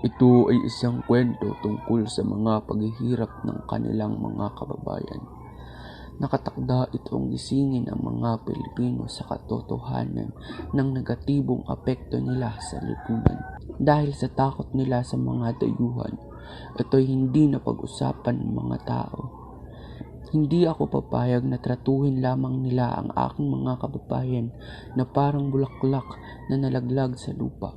Ito ay isang kwento tungkol sa mga paghihirap ng kanilang mga kababayan. Nakatakda itong gisingin ang mga Pilipino sa katotohanan ng negatibong apekto nila sa lipunan. Dahil sa takot nila sa mga dayuhan, ito'y hindi na pag-usapan ng mga tao. Hindi ako papayag na tratuhin lamang nila ang aking mga kababayan na parang bulaklak na nalaglag sa lupa.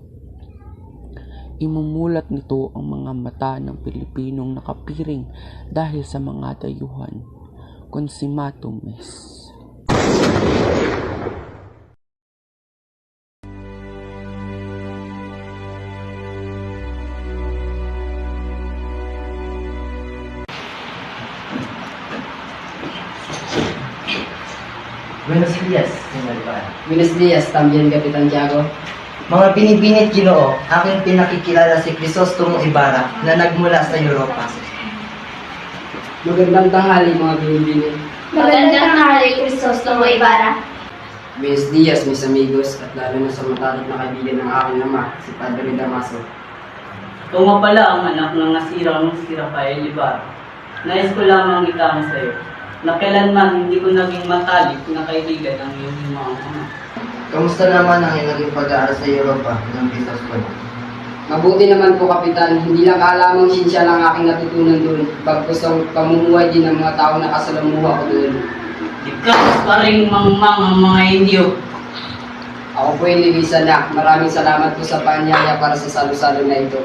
Imumulat nito ang mga mata ng Pilipinong nakapiring dahil sa mga dayuhan. Consumatum est. Buenos días, Señor Ibarra. Buenos días, también Kapitan Tiago. Mga binibinit Ginoo, aking pinakikilala si Crisostomo Ibarra na nagmula sa Europa. Magandang tanghali mga binibining. Magandang tanghali, Crisostomo Ibarra. Buenos días, mis amigos, at lalo na sa matalog na kaibigan ng aking ama, si Padre Damaso. Ikaw nga pala ang anak ng nasirang si Rafael Ibarra. Nais ko lamang itanong sa iyo na kailanman hindi ko naging matalik na kaibigan ng iyong mga ama. Kamusta naman ang iyong naging pag-aaral sa Europa ng Crisostomo? Mabuti naman po, Kapitan. Hindi lang kalamang sinsya lang aking natutunan doon, bagkus ang pamumuhay din ng mga tao na kasalamuha ko doon. Ikaw pa rin mangmang ang mga Indio. Ako po ay ligisan na. Maraming salamat po sa paanyaya para sa salo-salo na ito.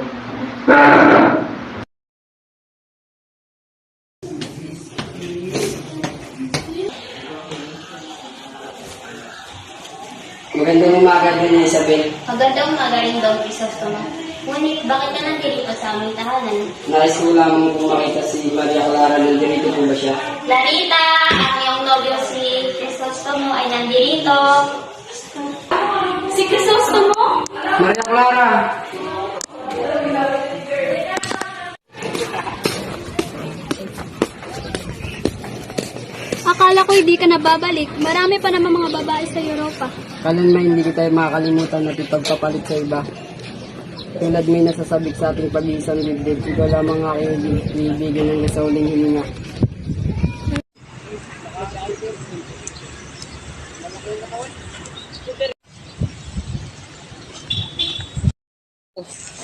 Magandang umaga din, Isabel. Magandang umaga rin daw, Crisostomo. Ngunit, bakit ka nandito sa aming tahanan? Nais ko lamang po makita si Maria Clara. Nandito po ba siya? Clarita, ang iyong nobyo si Crisostomo ay nandito. Si Crisostomo? Maria Clara! Akala ko hindi ka nababalik. Marami pa naman mga babae sa Europa. Kailanman hindi kita makakalimutan at ipagpapalit sa iba. Tulad may nasasabik sa ating pag-iisang dibdib, ikaw lamang aking bibigyan ng nasa huling hininga.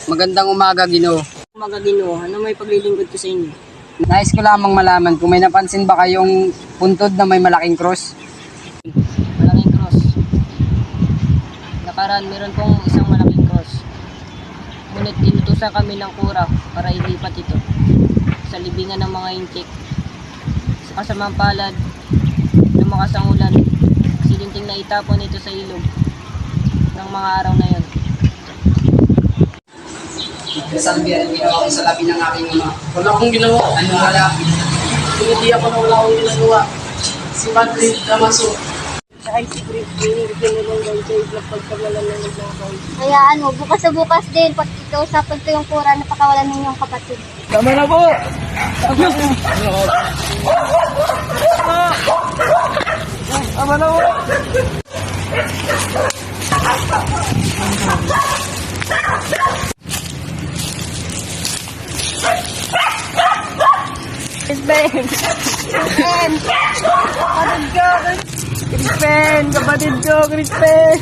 Magandang umaga, Ginoo. Umaga Ginoo, ano may paglilingkod ko sa inyo? Nais ko lamang malaman kung may napansin ba kayong puntod na may malaking cross? Malaking cross. Nakaraan, meron pong isang malaking cross. Ngunit inutusan kami ng kura para ilipat ito sa libingan ng mga intik. Sa kasamang palad, lumakas ang ulan, silinting na itapon ito sa ilog ng mga araw na yon. Nasabi ang ginawa ko sa labi ng aking ama. Wala akong ginawa. Ano wala? Hindi ako na wala akong ginagawa. Si Padre Damaso. Siya ay si Cristo, pinulong daw sa ilang pagpaglalangan ng mga kayo. Hayaan mo, bukas sa bukas din, pag ikausapan ko yung kura na pakawalan ng iyong kapatid. Tama na po! Tama na po! Crispin! Kapatid ko! Crispin!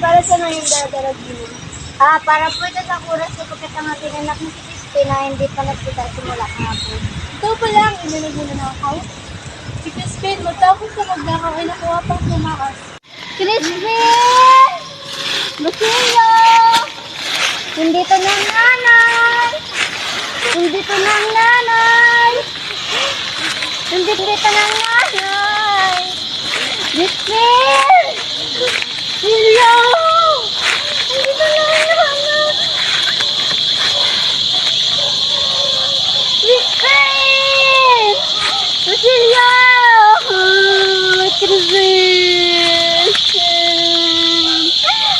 Para sa mga yung dadarag mo? Para po ito sa kuras ko pagkatama pinanak ni si Crispin na hindi pa nagkita simula kahapon. Ito pa lang, inunod mo na ako. Si Crispin, matapos sa magnakaw ay nakuha pang tumakas. Crispin! Lucilio! Hindi to ng nanay! Hindi to ng nanay! Hindi to ng nanay! Crispin! Lucilio! Hindi to ng nanay! Crispin! Lucilio! Crispin!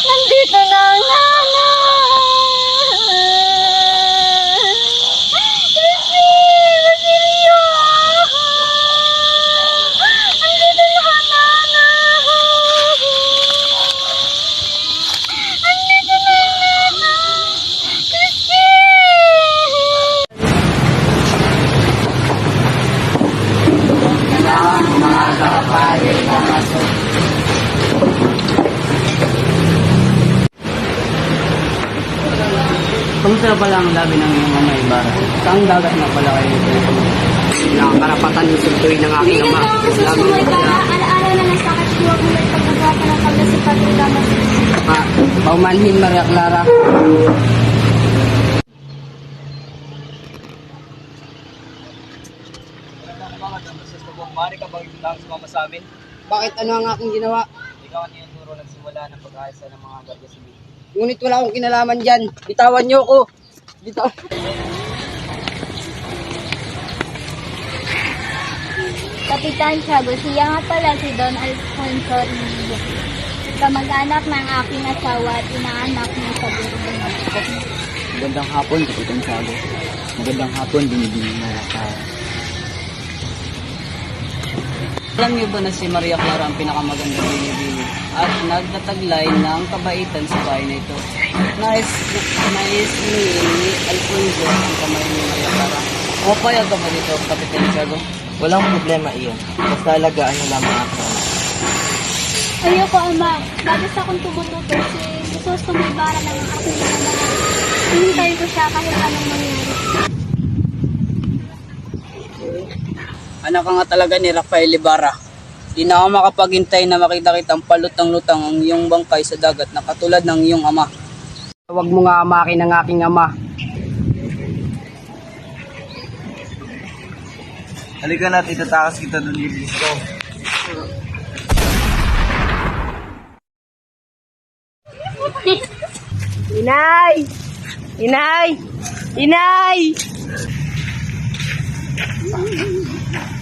Nandito na ang nanay! Crispin! Lucilio! Nandito na ang nanay! Kamusta pala ang labi ng iyong ama Ibarra? Saang dagat na pala kayo nito? Nakakarapatan ng sultuin ng aking ama. Gusto mo Ibarra, alaala na lang sa akin huwag mo nagpagagawa ka ng kabla sa pagkagawa. Paumanhin Maria Clara. Maaari ka bang lang sumama sa amin? Bakit ano ang aking ginawa? Ikaw ang tinuturo nagsimula ng pag-aayos ng mga Guardia Civil. Ngunit wala akong kinalaman dyan. Bitawan niyo ako. Kapitan Tiago, siya nga pala si Don Alfonso Inigo. Kamag-anak ng aking asawa at inaanak niya sa Birmingham. Magandang hapon, Kapitan Tiago. Magandang hapon, Binibini Maria Clara. Alam niyo ba na si Maria Clara ang pinakamagandang binibini at nagtataglay ng kabaitan sa bahay na ito? Nais ni Alfonso ang kamay ni Maria Clara. Mapayag ka ba dito, Kapitan Tiago? Walang problema iyon. Basta alagaan niyo lamang ako. Ayoko, Ama. Bagos akong tumututo si Jesus Ibarra ng aking pinanahan. Hinintay ko siya kahit anong mangyari. Anak ka nga talaga ni Rafael Ibarra. Di na ako makapaghintay na makita kitang palutang-lutang ang iyong bangkay sa dagat na katulad ng iyong ama. Huwag mo nga amakin ang aking ama. Halika na at itatakas kita doon, Liblis ko. Inay! Inay! Inay!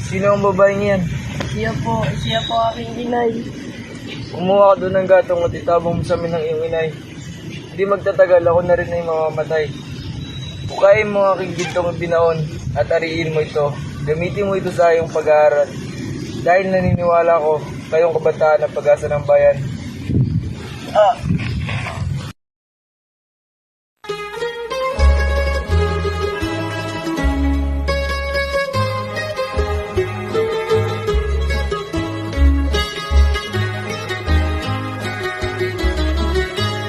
Sino ang babaeng yan? Siya po aking inay. Kumuha ka doon ng gatong at itabong mo sa amin ng iyong inay. Hindi magtatagal, ako na rin ay mamamatay. Bukayin mo ang aking gintong binaon at ariin mo ito. Gamitin mo ito sa iyong pag-aaral. Dahil naniniwala ko, kayong kabataan ang pag-asa ng bayan.